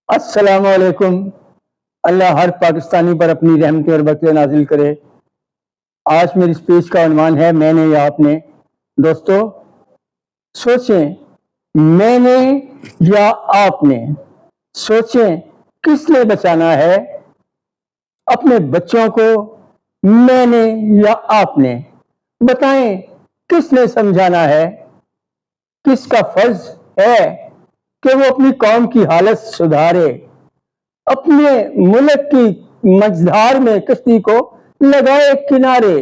السلام علیکم۔ اللہ ہر پاکستانی پر اپنی رحمتیں اور برکتیں نازل کرے۔ آج میری اسپیچ کا عنوان ہے میں نے یا آپ نے۔ دوستو سوچیں، میں نے یا آپ نے، سوچیں کس نے بچانا ہے اپنے بچوں کو، میں نے یا آپ نے؟ بتائیں کس نے سمجھانا ہے؟ کس کا فرض ہے کہ وہ اپنی قوم کی حالت سدھارے، اپنے ملک کی مجدھار میں کشتی کو لگائے کنارے؟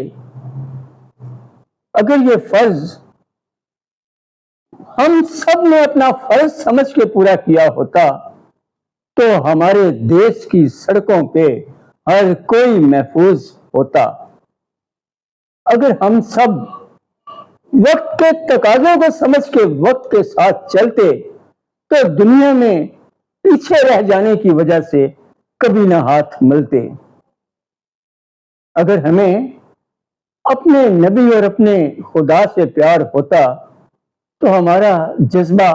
اگر یہ فرض ہم سب نے اپنا فرض سمجھ کے پورا کیا ہوتا تو ہمارے دیش کی سڑکوں پہ ہر کوئی محفوظ ہوتا۔ اگر ہم سب وقت کے تقاضوں کو سمجھ کے وقت کے ساتھ چلتے تو دنیا میں پیچھے رہ جانے کی وجہ سے کبھی نہ ہاتھ ملتے۔ اگر ہمیں اپنے نبی اور اپنے خدا سے پیار ہوتا تو ہمارا جذبہ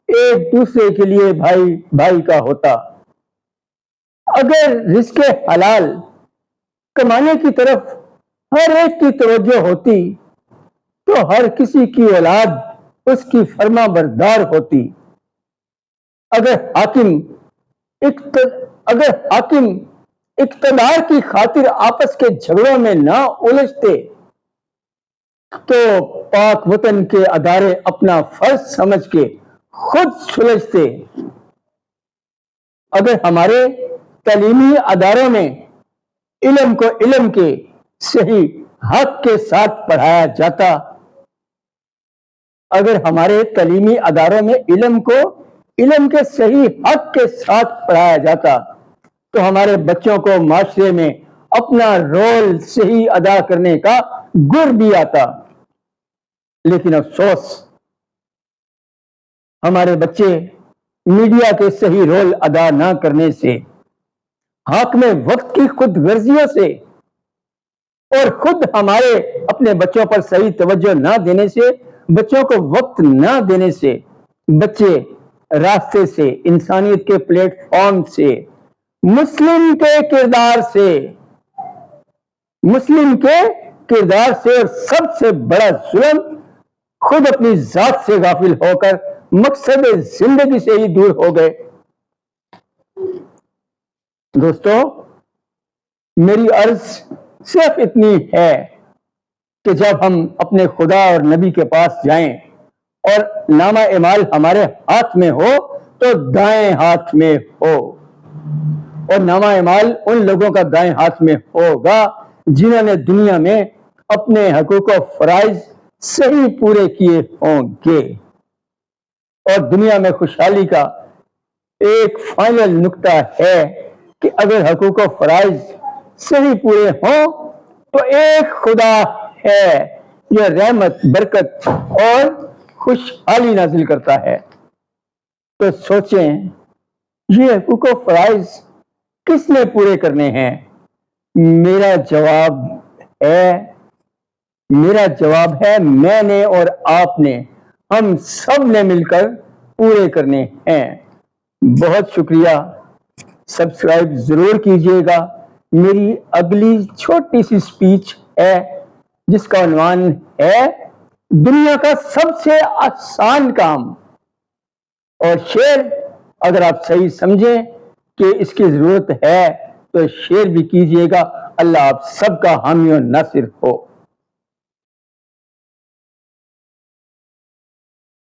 ایک دوسرے کے لیے بھائی بھائی کا ہوتا۔ اگر رزق حلال کمانے کی طرف ہر ایک کی توجہ ہوتی تو ہر کسی کی اولاد اس کی فرما بردار ہوتی۔ اگر حاکم اقتدار کی خاطر آپس کے جھگڑوں میں نہ الجھتے تو پاک وطن کے ادارے اپنا فرض سمجھ کے خود سلجھتے۔ اگر ہمارے تعلیمی اداروں میں علم کو علم کے صحیح حق کے ساتھ پڑھایا جاتا، اگر ہمارے تعلیمی اداروں میں علم کو علم کے صحیح حق کے ساتھ پڑھایا جاتا تو ہمارے بچوں کو معاشرے میں اپنا رول صحیح ادا کرنے کا گر بھی آتا۔ لیکن افسوس، ہمارے بچے میڈیا کے صحیح رول ادا نہ کرنے سے، حاکم وقت کی خود غرضیوں سے اور خود ہمارے اپنے بچوں پر صحیح توجہ نہ دینے سے، بچوں کو وقت نہ دینے سے بچے راستے سے، انسانیت کے پلیٹ فارم سے، مسلم کے کردار سے اور سب سے بڑا ظلم خود اپنی ذات سے غافل ہو کر مقصد زندگی سے ہی دور ہو گئے۔ دوستو میری عرض صرف اتنی ہے کہ جب ہم اپنے خدا اور نبی کے پاس جائیں اور نامہ اعمال ہمارے ہاتھ میں ہو تو دائیں ہاتھ میں ہو، اور نامہ اعمال ان لوگوں کا دائیں ہاتھ میں ہوگا جنہوں نے دنیا میں اپنے حقوق و فرائض صحیح پورے کیے ہوں گے۔ اور دنیا میں خوشحالی کا ایک فائنل نقطہ ہے کہ اگر حقوق و فرائض صحیح پورے ہوں تو ایک خدا ہے یہ رحمت، برکت اور خوشحالی نازل کرتا ہے۔ تو سوچیں یہ حقوق و فرائض کس نے پورے کرنے ہیں؟ میرا جواب ہے میں نے اور آپ نے، ہم سب نے مل کر پورے کرنے ہیں۔ بہت شکریہ، سبسکرائب ضرور کیجیے گا۔ میری اگلی چھوٹی سی سپیچ ہے جس کا عنوان ہے دنیا کا سب سے آسان کام، اور شیئر اگر آپ صحیح سمجھیں کہ اس کی ضرورت ہے تو شیئر بھی کیجیے گا۔ اللہ آپ سب کا حامی و ناصر ہو۔